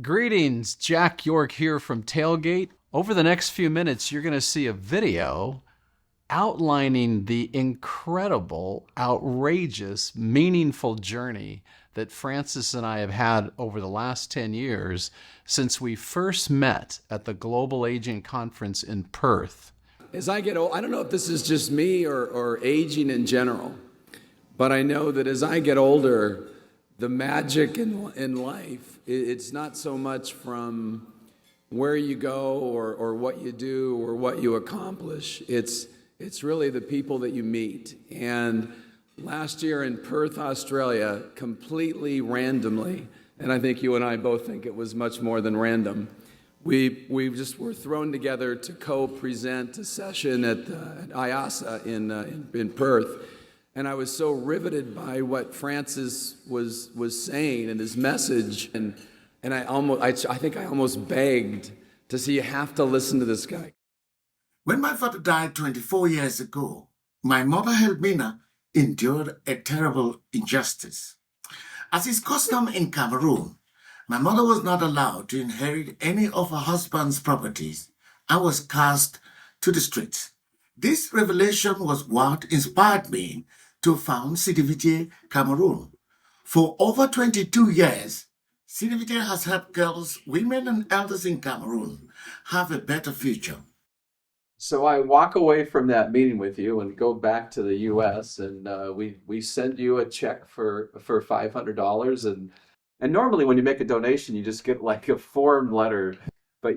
Greetings, Jack York here from TaleGate. Over the next few minutes, you're going to see a video outlining the incredible, outrageous, meaningful journey that Francis and I have had over the last 10 years since we first met at the Global Aging Conference in Perth. As I get old, I don't know if this is just me or aging in general, but I know that as I get older, the magic in life, it's not so much from where you go or what you do or what you accomplish. It's really the people that you meet. And last year in Perth, Australia, completely randomly, and I think you and I both think it was much more than random, we just were thrown together to co-present a session at IASA in Perth. And I was so riveted by what Francis was saying and his message, and I think I almost begged to say, you have to listen to this guy. When my father died 24 years ago, my mother Helmina endured a terrible injustice. As is custom in Cameroon, my mother was not allowed to inherit any of her husband's properties and was cast to the streets. This revelation was what inspired me to found CDVJ Cameroon. For over 22 years, CDVJ has helped girls, women, and elders in Cameroon have a better future. So I walk away from that meeting with you and go back to the U.S. and we send you a check for $500 and normally when you make a donation you just get like a form letter, but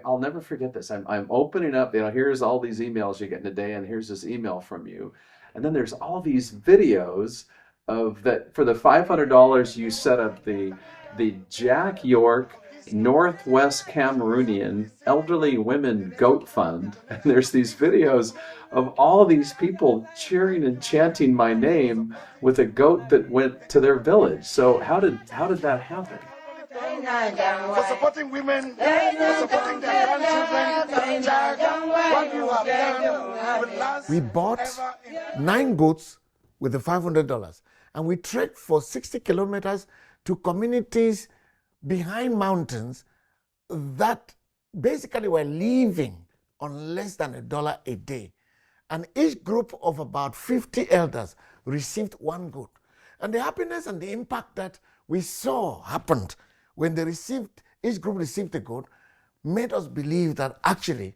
I'll never forget this. I'm opening up, here's all these emails you get in a day, and here's this email from you, and then there's all these videos of that. For the $500 you set up the Jack York Northwest Cameroonian Elderly Women Goat Fund, and there's these videos of all these people cheering and chanting my name with a goat that went to their village. So how did that happen? For supporting women, for supporting their grandchildren, Jack, what you have done will last. We bought 9 goats with the $500, and we trekked for 60 kilometers to communities behind mountains that basically were living on less than $1 a day. And each group of about 50 elders received 1 goat. And the happiness and the impact that we saw happened when each group received a goat made us believe that actually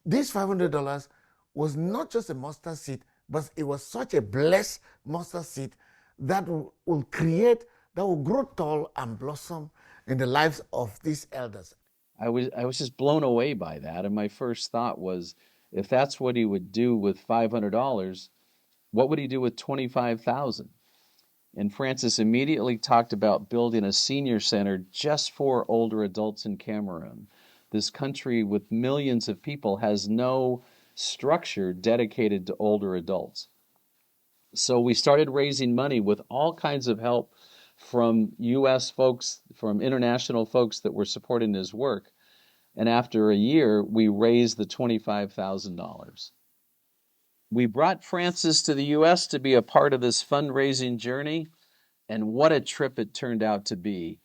this $500 was not just a mustard seed, but it was such a blessed mustard seed that will grow tall and blossom in the lives of these elders. I was just blown away by that, and my first thought was, if that's what he would do with $500, what would he do with $25,000? And Francis immediately talked about building a senior center just for older adults in Cameroon. This country with millions of people has no structure dedicated to older adults. So we started raising money with all kinds of help from U.S. folks, from international folks that were supporting his work. And after a year, we raised the $25,000. We brought Francis to the U.S. to be a part of this fundraising journey, and what a trip it turned out to be.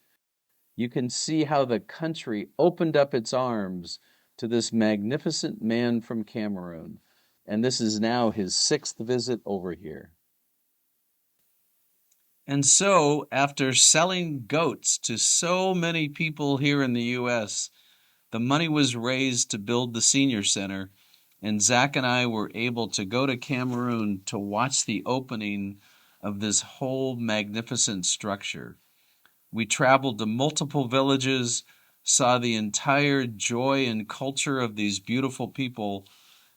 You can see how the country opened up its arms to this magnificent man from Cameroon, and this is now his 6th visit over here. And so, after selling goats to so many people here in the U.S., the money was raised to build the senior center, and Zach and I were able to go to Cameroon to watch the opening of this whole magnificent structure. We traveled to multiple villages, saw the entire joy and culture of these beautiful people,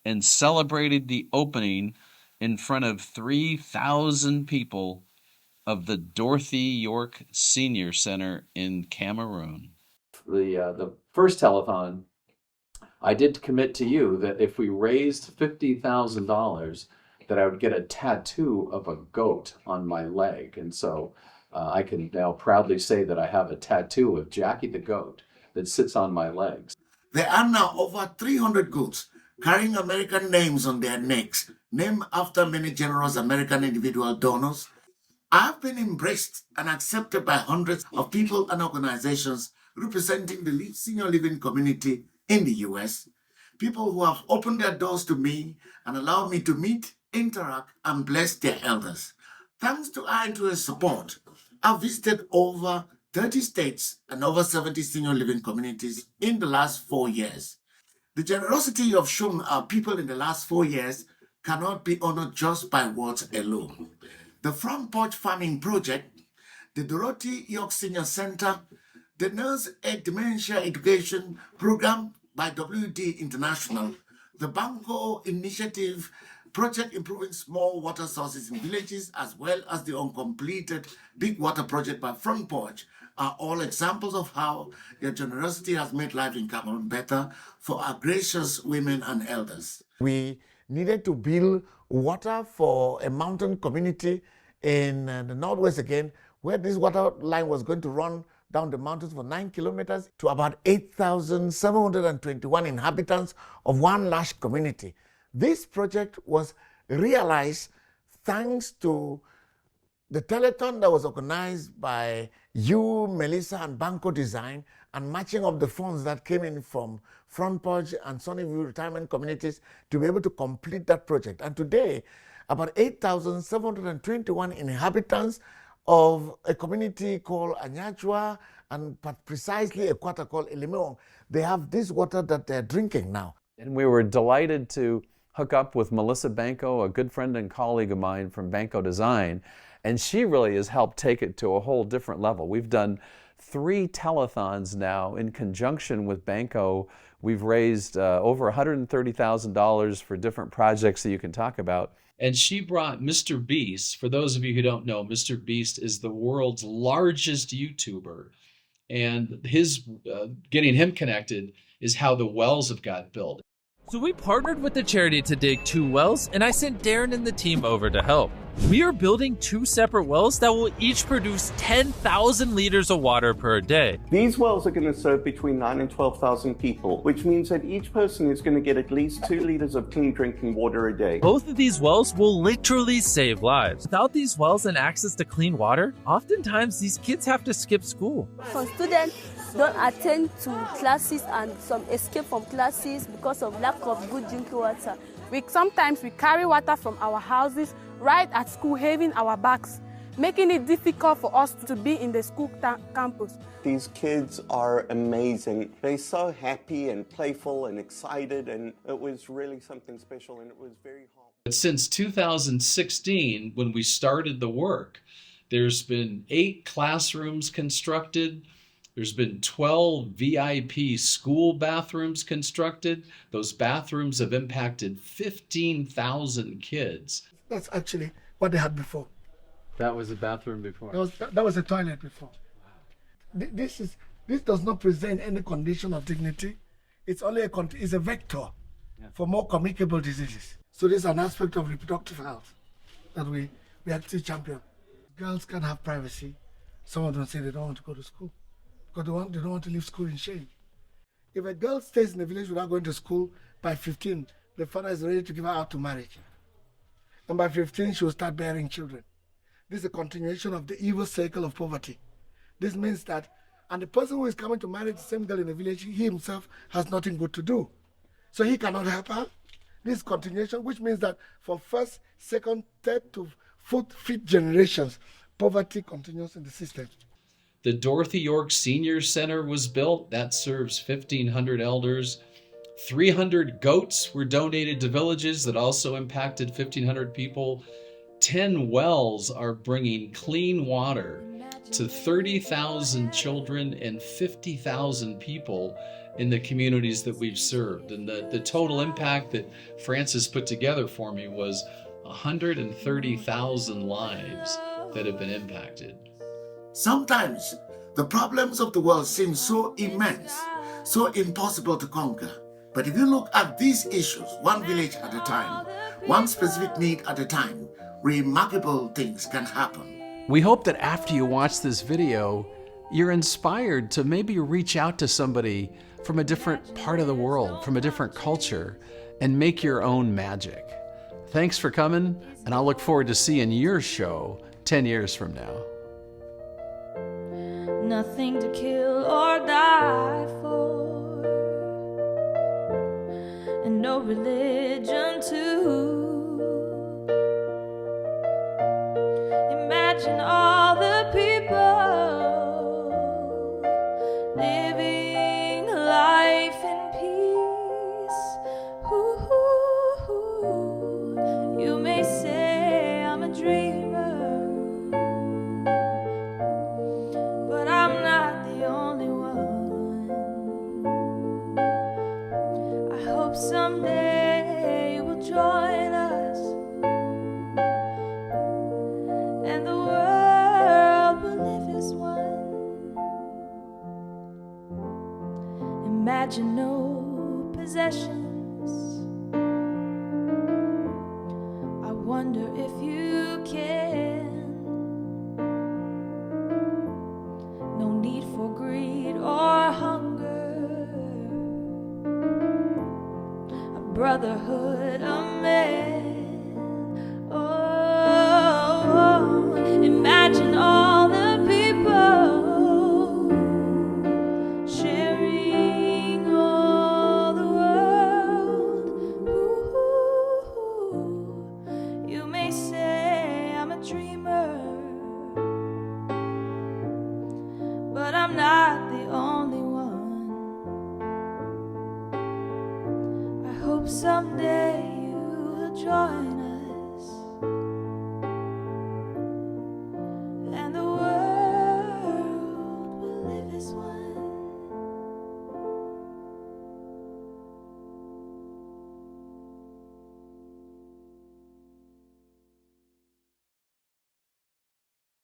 and celebrated the opening in front of 3,000 people of the Dorothy York Senior Center in Cameroon. The first telethon, I did commit to you that if we raised $50,000, that I would get a tattoo of a goat on my leg. And so I can now proudly say that I have a tattoo of Jackie the goat that sits on my legs. There are now over 300 goats carrying American names on their necks, named after many generous American individual donors. I've been embraced and accepted by hundreds of people and organizations representing the senior living community in the US. People who have opened their doors to me and allowed me to meet, interact, and bless their elders. Thanks to our interest support, I've visited over 30 states and over 70 senior living communities in the last 4 years. The generosity you have shown our people in the last 4 years cannot be honored just by words alone. The Front Porch Farming Project, the Dorothy York Senior Center, the Nurse Ed Dementia Education Program by WD International, the Banco Initiative, Project Improving Small Water Sources in Villages, as well as the uncompleted Big Water Project by Front Porch, are all examples of how your generosity has made life in Cameroon better for our gracious women and elders. We needed to build water for a mountain community in the northwest again, where this water line was going to run down the mountains for 9 kilometers to about 8,721 inhabitants of one large community. This project was realized thanks to the telethon that was organized by you, Melissa, and Banco Design, and matching of the funds that came in from Front Porch and Sunnyview retirement communities to be able to complete that project. And today, about 8,721 inhabitants of a community called Njuakom, and precisely a quarter called Elimon, they have this water that they're drinking now. And we were delighted to hook up with Melissa Banco, a good friend and colleague of mine from Banco Design, and she really has helped take it to a whole different level. We've done 3 telethons now in conjunction with Banco. We've raised over $130,000 for different projects that you can talk about. And she brought Mr. Beast. For those of you who don't know, Mr. Beast is the world's largest YouTuber. And his getting him connected is how the wells have got built. So we partnered with the charity to dig 2 wells, and I sent Darren and the team over to help. We are building 2 separate wells that will each produce 10,000 liters of water per day. These wells are going to serve between 9,000 and 12,000 people, which means that each person is going to get at least 2 liters of clean drinking water a day. Both of these wells will literally save lives. Without these wells and access to clean water, oftentimes these kids have to skip school. Some students don't attend to classes and some escape from classes because of lack of good drinking water. Sometimes we carry water from our houses right at school, having our bags, making it difficult for us to be in the school campus. These kids are amazing. They're so happy and playful and excited, and it was really something special, and it was very hard. Since 2016, when we started the work, there's been 8 classrooms constructed. There's been 12 VIP school bathrooms constructed. Those bathrooms have impacted 15,000 kids. That's actually what they had before. That was a bathroom before. That was a toilet before. This does not present any condition of dignity. It's only it's a vector for more communicable diseases. So this is an aspect of reproductive health that we actually champion. Girls can have privacy. Some of them say they don't want to go to school because they don't want to leave school in shame. If a girl stays in the village without going to school, by 15, the father is ready to give her out to marriage. And by 15, she will start bearing children. This is a continuation of the evil cycle of poverty. This means that, and the person who is coming to marry the same girl in the village, he himself has nothing good to do. So he cannot help her. This continuation, which means that from first, second, third to fourth, fifth generations, poverty continues in the system. The Dorothy York Senior Center was built. That serves 1,500 elders. 300 goats were donated to villages that also impacted 1,500 people. 10 wells are bringing clean water to 30,000 children and 50,000 people in the communities that we've served. And the total impact that Francis put together for me was 130,000 lives that have been impacted. Sometimes the problems of the world seem so immense, so impossible to conquer. But if you look at these issues, one village at a time, one specific need at a time, remarkable things can happen. We hope that after you watch this video, you're inspired to maybe reach out to somebody from a different part of the world, from a different culture, and make your own magic. Thanks for coming, and I'll look forward to seeing your show 10 years from now. Nothing to kill or die for, and no religion too. Imagine all the people living life in peace. Ooh, you may say I'm a dreamer, but I'm not the only one. I hope someday you will join us, and the world will live as one. Imagine no possessions. I wonder if you can. No need for greed or hunger. A brotherhood of men. Oh, imagine all the people sharing all the world. Ooh, you may say I'm a dreamer, but I'm not the only one. I hope someday you'll join